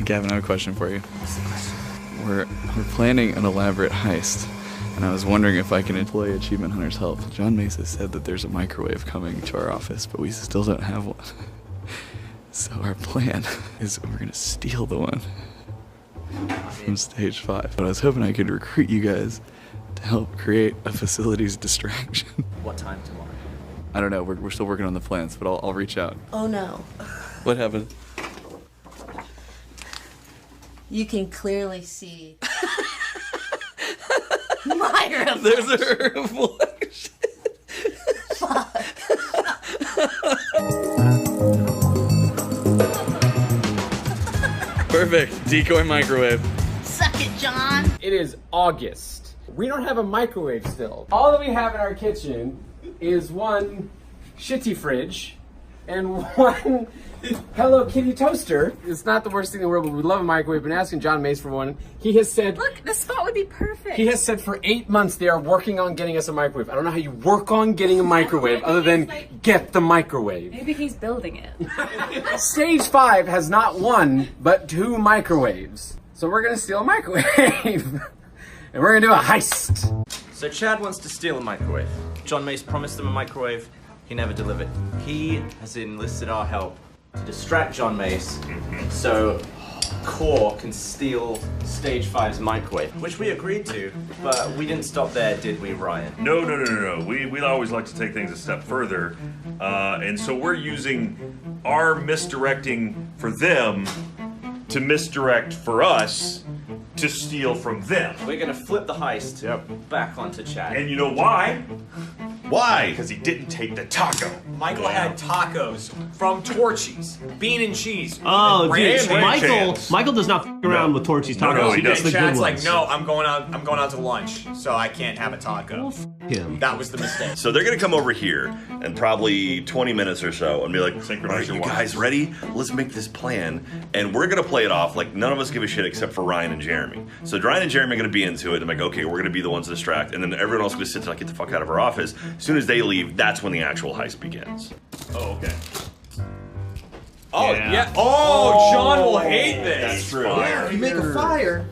Gavin, I have a question for you. What's the question? We're planning an elaborate heist, and I was wondering if I can employ Achievement Hunter's help. John Mesa said that there's a microwave coming to our office, but we still don't have one. So our plan is we're gonna steal the one from stage 5. But I was hoping I could recruit you guys to help create a facilities distraction. What time tomorrow? I don't know, we're still working on the plans, but I'll reach out. Oh no. What happened? You can clearly see my reflection. There's a reflection. Fuck. Perfect. Decoy microwave. Suck it, John. It is August. We don't have a microwave still. All that we have in our kitchen is one shitty fridge and one Hello Kitty toaster. It's not the worst thing in the world, but we love a microwave. Been asking John Mace for one. He has said, look, the spot would be perfect. He has said for 8 months they are working on getting us a microwave. I don't know how you work on getting a microwave other than get the microwave. Maybe he's building it. Stage 5 has not one, but 2 microwaves. So we're gonna steal a microwave. And we're gonna do a heist. So Chad wants to steal a microwave. John Mace promised him a microwave. He never delivered. He has enlisted our help to distract John Mace so Core can steal Stage 5's microwave, which we agreed to, but we didn't stop there, did we, Ryan? No. We always like to take things a step further, and so we're using our misdirecting for them to misdirect for us to steal from them. We're gonna flip the heist back onto Chad. And you know why? Why? Because he didn't take the taco. Michael had tacos from Torchy's, bean and cheese. Oh, dude, Chance. Michael does not f around with Torchy's tacos. No, he He gets doesn't. the good Chad's like, ones. no, I'm going out to lunch, so I can't have a taco. Him. That was the mistake. So they're gonna come over here in probably 20 minutes or so and be like, all right, you guys ready? Let's make this plan. And we're gonna play it off like none of us give a shit except for Ryan and Jeremy. So Ryan and Jeremy are gonna be into it. I'm like, okay, we're gonna be the ones to distract. And then everyone else is gonna sit there like, get the fuck out of our office. As soon as they leave, that's when the actual heist begins. Oh, okay. Oh, yeah. Oh, John will hate this. That's true. You make a fire.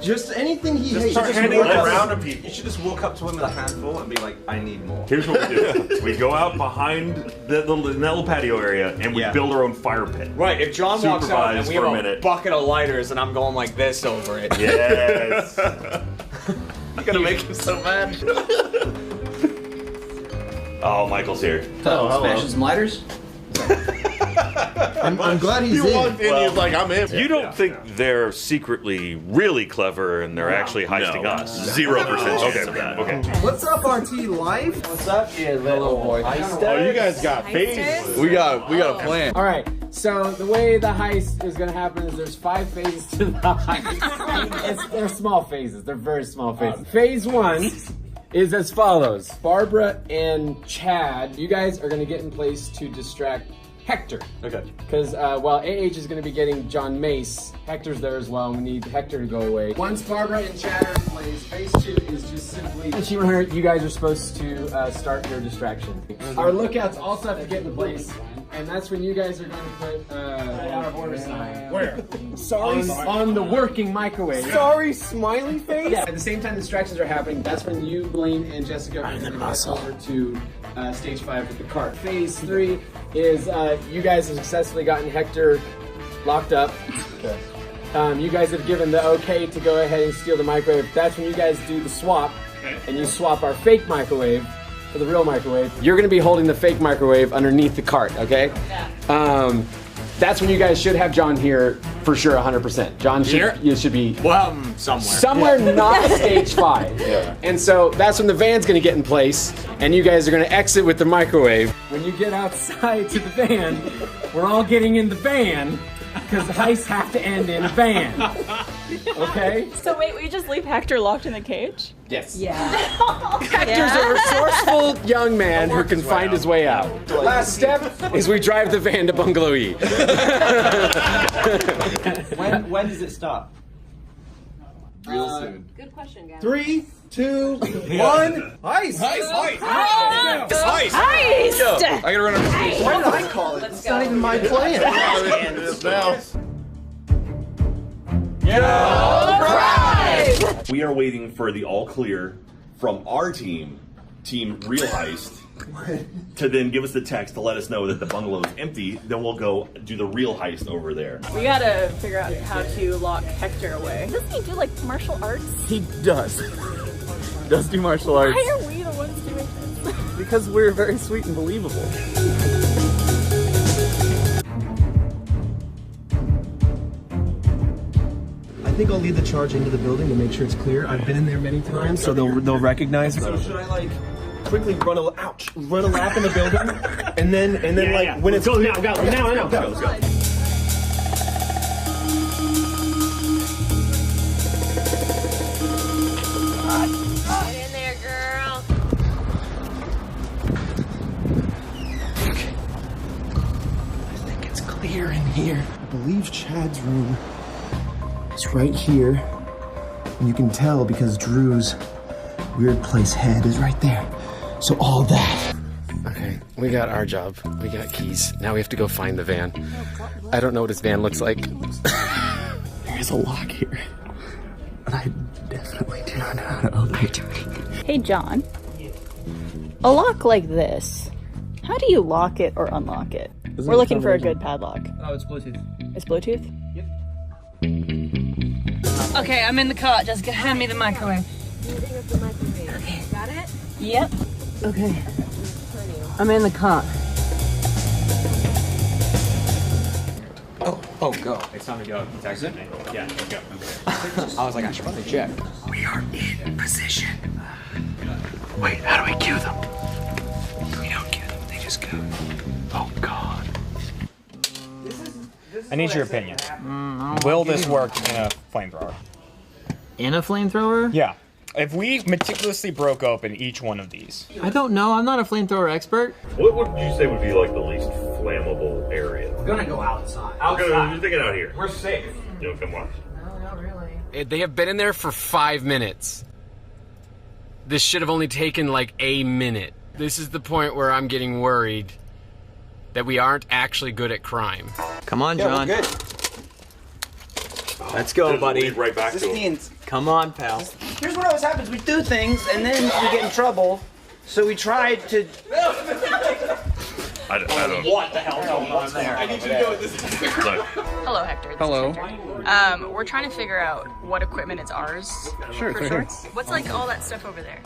Just anything he hates. start handing it around to You people. should just walk up to him with a handful and be like, I need more. Here's what we do. We go out behind that little patio area and we build our own fire pit. Right, if John walks out and we have for a a minute. bucket of lighters and I'm going like this over it. Yes. You're gonna make him so mad. Oh, Michael's here. Smashes some lighters. I'm glad he's in. he's like, I'm in. You don't think they're secretly really clever and they're actually heisting us? 0% chance of that. Okay. What's up, RT Life? What's up, you little boy? Oh, you guys got phases. We got a plan. All right, so the way the heist is going to happen is there's 5 phases to the heist. They're small phases. They're very small phases. Phase 1 is as follows. Barbara and Chad, you guys are going to get in place to distract Hector. Okay. Because while AH is going to be getting John Mace, Hector's there as well, and we need Hector to go away. Once Barbara and Chad are in place, phase 2 is just simply Achievement Hunter, you guys are supposed to start your distraction. Our lookouts also have to get in place, and that's when you guys are going to put out of order sign. Where? Sorry, on the working microwave. Sorry, smiley face? Yeah, at the same time distractions are happening, that's when you, Blaine, and Jessica are going to go over to stage 5 with the cart. Phase 3 is you guys have successfully gotten Hector locked up. Okay. You guys have given the okay to go ahead and steal the microwave. That's when you guys do the swap, and you swap our fake microwave for the real microwave. You're going to be holding the fake microwave underneath the cart, okay? Yeah. That's when you guys should have John here for sure, 100%. John should be somewhere not stage 5. Yeah. And so that's when the van's gonna get in place, and you guys are gonna exit with the microwave. When you get outside to the van, we're all getting in the van because the heists have to end in a van. Okay? So wait, we just leave Hector locked in the cage? Yes. Yeah. Hector's a resourcul young man who can find his way out. Last step is we drive the van to Bungalow E. When does it start? Real soon. Good question, guys. 3, 2, 1. Heist! Heist! Heist! I gotta run over. Why did I call it? It's not even my plan. We are waiting for the all clear from our team, Team Real Heist, to then give us the text to let us know that the bungalow is empty. Then we'll go do the real heist over there. We gotta figure out how to lock Hector away. Doesn't he do like martial arts? He does. Does do martial arts. Why are we the ones doing this? Because we're very sweet and believable. I think I'll lead the charge into the building to make sure it's clear. I've been in there many times, so they'll recognize me. So should I like quickly run a lap in the building, and then when it's clear, now. Let's go. Get in there, girl. I think it's clear in here. I believe Chad's room is right here, and you can tell because Drew's weird place head is right there. So all that. Okay, we got our job. We got keys. Now we have to go find the van. I don't know what his van looks like. There is a lock here, but I definitely do not know how to open it. Hey, John. A lock like this, how do you lock it or unlock it? We're looking for a good padlock. Oh, it's Bluetooth. It's Bluetooth? Okay, I'm in the car. Just hand me the microwave. Okay. Got it? Yep. Okay. I'm in the car. Oh, go. It's time to go. You texted me. Yeah, let's go. I was like, I should probably check. We are in position. Wait, how do we cue them? We don't cue them, they just go. Oh, God. I need your opinion. Will this work in a flamethrower? In a flamethrower? Yeah. If we meticulously broke open each one of these. I don't know. I'm not a flamethrower expert. What would you say would be like the least flammable area? We're gonna go outside. You're thinking out here. We're safe. You know, come on. No, not really. They have been in there for 5 minutes. This should have only taken like a minute. This is the point where I'm getting worried that we aren't actually good at crime. Come on, John. Good. Let's go, buddy. Lead right back to him. Come on, pal. Here's what always happens. We do things, and then we get in trouble. So we tried to... I don't. What the hell's going on there? I need you to know what this is. Hello, Hector. This Hello. is Hector. We're trying to figure out what equipment is ours. Sure, for it's sure. right here. What's like all that stuff over there?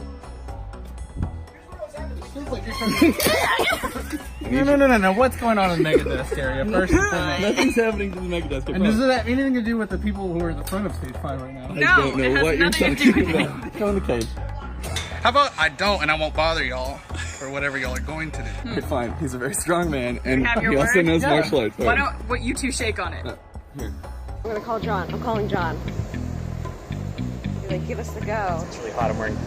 No. What's going on in the Megadeth area? First and foremost. Nothing's happening to the Megadeth. And does that have anything to do with the people who are in the front of stage 5 right now? I don't it know has what you're nothing to do talking with about. Go in the cage. How about I don't and I won't bother y'all for whatever y'all are going to do? Okay, fine. He's a very strong man, and have your he also word? knows Yeah. martial arts. Why don't what you two shake on it? Here. I'm gonna call John. I'm calling John. Be like, give us the go. It's really hot. I'm wearing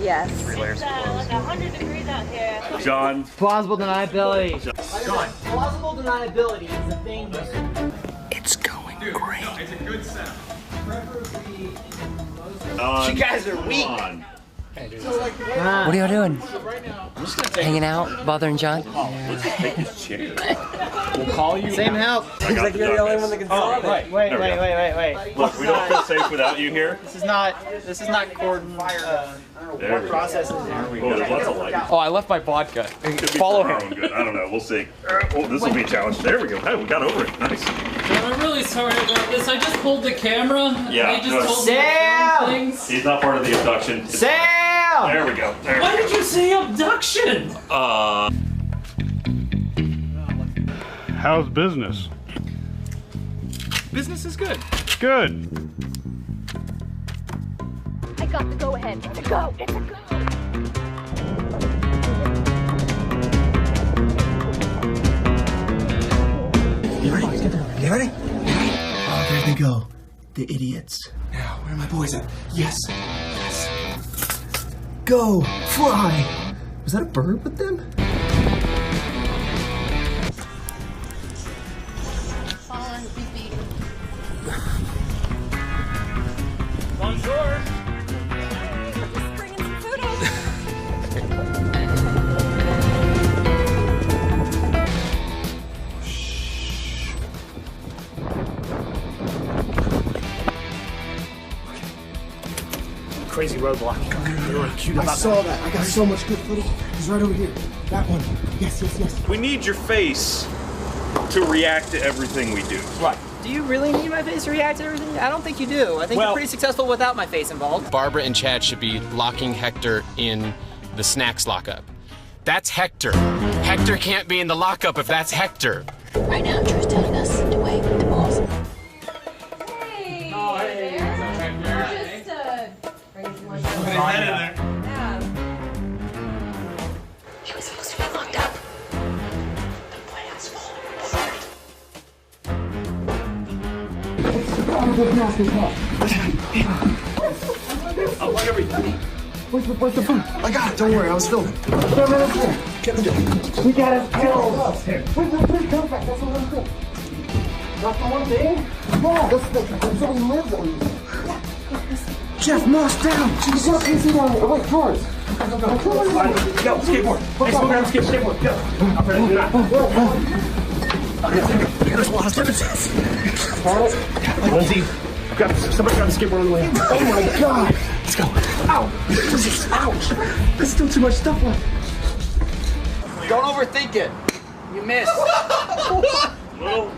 Yes. 3 layers of clothes. Like 100 degrees out here. John. Plausible deniability. John, plausible deniability is the thing. It's going great. No, it's a good sound. Preferably You guys are weak. What are y'all doing? Hanging out, bothering John? Let's just take his chair. We'll call you. Same help. Seems like you're the only one that can solve it. Wait. There we go. Look, we don't feel safe without you here. This is not Gordon. There we go. Process is there. Oh, there's lots of light. Oh, I left my vodka. Could be Follow for our him. own good. I don't know. We'll see. Oh, this will be a challenge. There we go. Hey, we got over it. Nice. I'm really sorry about this. I just pulled the camera. Yeah, They just no, told me to Sam! film things. He's not part of the abduction. Sam! There we go. There Why we did you say abduction? go. How's business? Business is good. Good. I got the go ahead. It's a go. It's a go. You ready? You ready? Oh, there they go. The idiots. Now, where are my boys at? Yes. Yes. Go. Fly. Was that a bird with them? Fallen, beep, beep. Bonjour. Just bringing some food over. crazy roadblock. I saw that. I got so much good footage. He's right over here. That one. Yes, yes, yes. We need your face to react to everything we do. Right. Do you really need my face to react to everything? I don't think you do. I think you're pretty successful without my face involved. Barbara and Chad should be locking Hector in the snacks lockup. That's Hector. Hector can't be in the lockup if that's Hector. Right now, Drew's telling us to wait with the balls. Hey! Oh, hey. Yeah. He was supposed to be locked up. The plan's falling apart. Unplug everything. Where's the phone? I got it. Don't worry. I was filming. We got it. Where's the three comeback? That's what I'm saying. That's the one thing? No, that's what he lives on. Jeff, moss down. She's up easy down here. Wait, George. Go, skateboard. Hey, go grab the skateboard. Go. I'm ready to do that. There's a lot of differences. Lindsay, somebody grab the skateboard on the way. Oh my God. Let's go. Ow. Ouch. There's still too much stuff left. Don't overthink it. You missed. Little.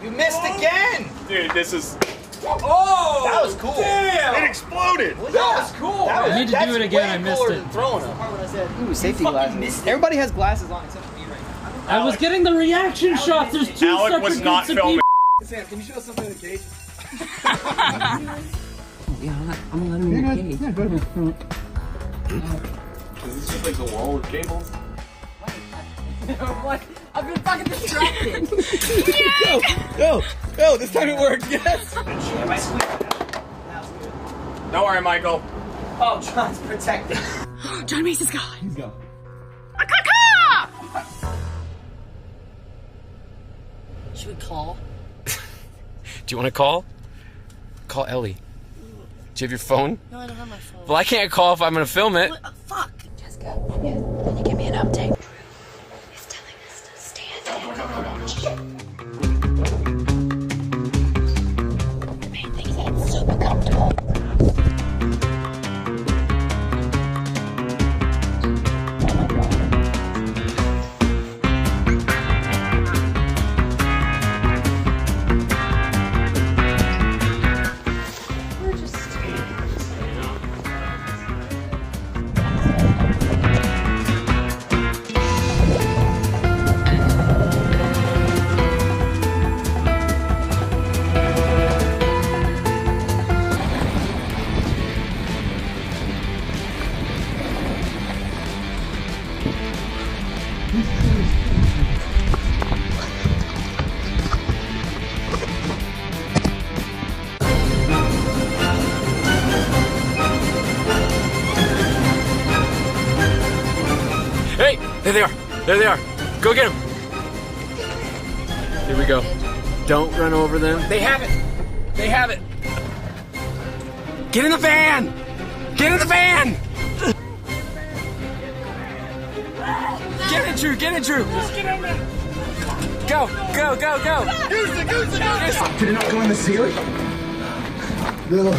You missed again. Dude, this is. Oh! That was cool. Damn! It exploded. That was cool. I need to do it again. I missed it. Throwing them. When I said, ooh, safety glasses. Everybody has glasses on except for me right now. I was getting the reaction shots. There's two Alec separate was not groups of filming. people. Sam, can you show us something in the cage? Yeah, I'm gonna let him in the cage. Yeah, go ahead. Is this just like the wall with cables? What? I've been fucking distracted. Go! This time it worked, yes! Am I squeezing that? That was good. Don't worry, Michael. Oh, John's protected. John Mace is gone. He's gone. Should we call? Do you want to call? Call Ellie. Do you have your phone? No, I don't have my phone. Well, I can't call if I'm going to film it. What? Fuck. Jessica, can you give me an update? He's telling us to stand in. The main thing is that it's super comfortable. Hey, there they are. There they are. Go get them. Here we go. Don't run over them. They have it. They have it. Get in the van. Get in the van. Get it, Drew. Get it, Drew. Go, go, go, go. Did it not go in the ceiling? No.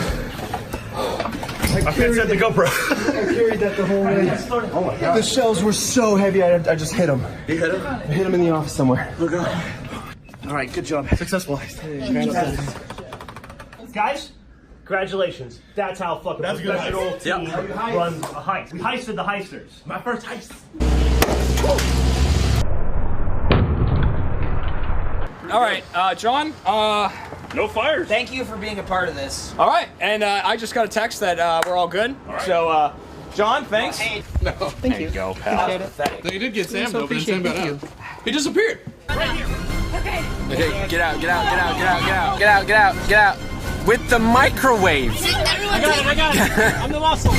I said the GoPro. I carried that the whole way. Oh my God. The shells were so heavy, I just hit them. You hit them? I hit them in the office somewhere. Look up. All right, good job. Successful heist. Guys, congratulations. That's how fucking professional team runs a heist. We heisted the heisters. My first heist. All right, John. No fires. Thank you for being a part of this. All right, and I just got a text that we're all good. right. So, John, thanks. No. Thank you. Go, pal. No, you did get Sam though, but Sam got out. He disappeared. Right here. Okay. Okay, get out, get out, get out, get out, get out, get out, get out, get out. With the microwave. I got it. I'm the muscle.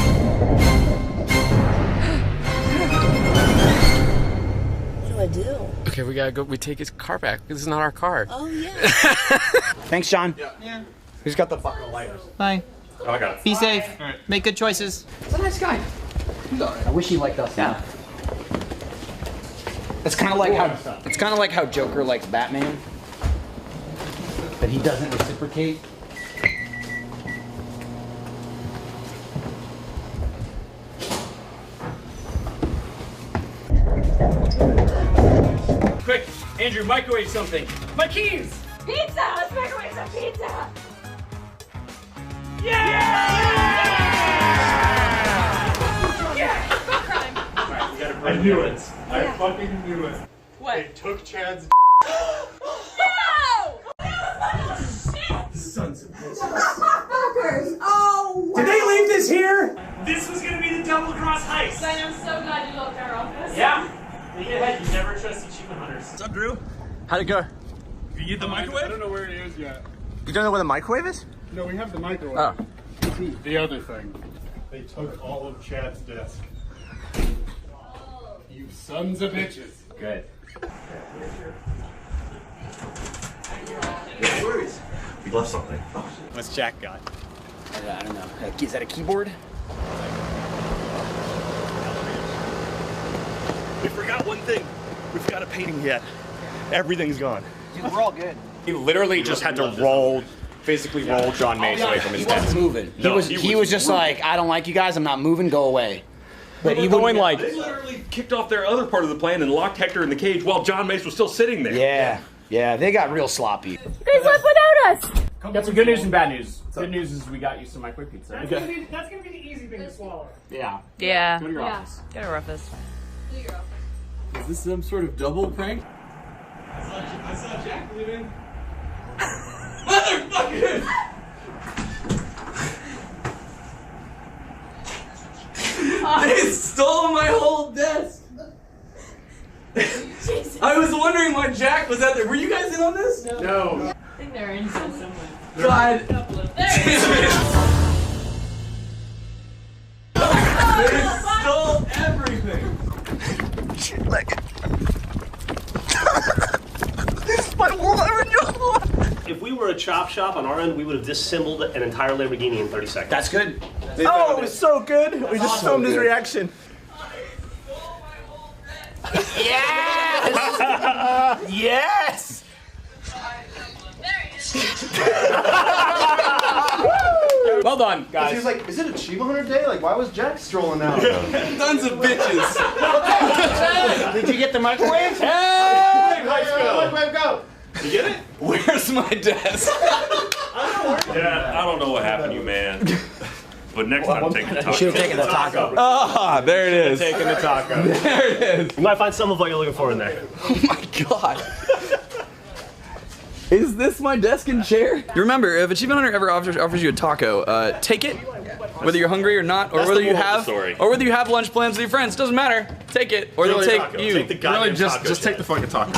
What do I do? Okay, we gotta go. We take his car back. This is not our car. Oh, yeah. Thanks, John. Yeah. Who's got the fucking lighters? Bye. Oh, I got it. Be safe. Make good choices. He's a nice guy. I wish he liked us. Yeah. It's kind of like how Joker likes Batman, but he doesn't reciprocate. Andrew, microwave something. My keys! Pizza! Let's microwave some pizza! I knew it. I fucking knew it. What? They took Chad's. No! Sons of bitches. Fuckers! Oh! Did they leave this here? This was gonna be the double cross heist. I am so glad you left our office. Yeah. They get ahead. You never trust achievement hunters. What's up, Drew? How'd it go? You get the microwave? I don't know where it is yet. You don't know where the microwave is? No, we have the microwave. Oh. The other thing. They took all of Chad's desk. You sons of bitches. Good. No worries. We left something. What's Jack got? I don't know. Is that a keyboard? We forgot one thing. We forgot a painting yet. Everything's gone. Dude, we're all good. He literally just had to roll, physically roll John Mace away from his desk. Moving. He was just like, I don't like you guys. I'm not moving. Go away. But he going wouldn't- like they literally kicked off their other part of the plan and locked Hector in the cage while John Mace was still sitting there. Yeah, they got real sloppy. You guys left without us! Got some good news and bad news. Good news is we got you some microwave pizza. That's gonna be the easy thing to swallow. Yeah. Yeah. Go to your office. Go to our office. Is this some sort of double prank? I saw Jack leaving. Motherfucker! They stole my whole desk! I was wondering why Jack was out there. Were you guys in on this? No. I think they're in somewhere. God. They stole everything! Shit, like my wallet. If we were a chop shop on our end, we would have disassembled an entire Lamborghini in 30 seconds. That's good. Oh, it was so good. We just filmed his reaction. Yes! Yes! Well done, guys. He was like, is it Achievement Hunter Day? Like, why was Jack strolling out? Tons of bitches! Did you get the microwave? Hey! Microwave, go! You get it? Where's my desk? Yeah, I don't know what happened to you, man. But next time, take the taco. You should have taken the taco. Ah, there it is. Taking the taco. There it is. You might find some of what you're looking for in there. Oh my god. Is this my desk and chair? Remember, if Achievement Hunter ever offers you a taco, take it. Whether you're hungry or not, or That's whether the you moral of have, the story. or whether you have lunch plans with your friends, doesn't matter. Take it, or they'll take you. Take the goddamn Really, just taco, take the fucking taco.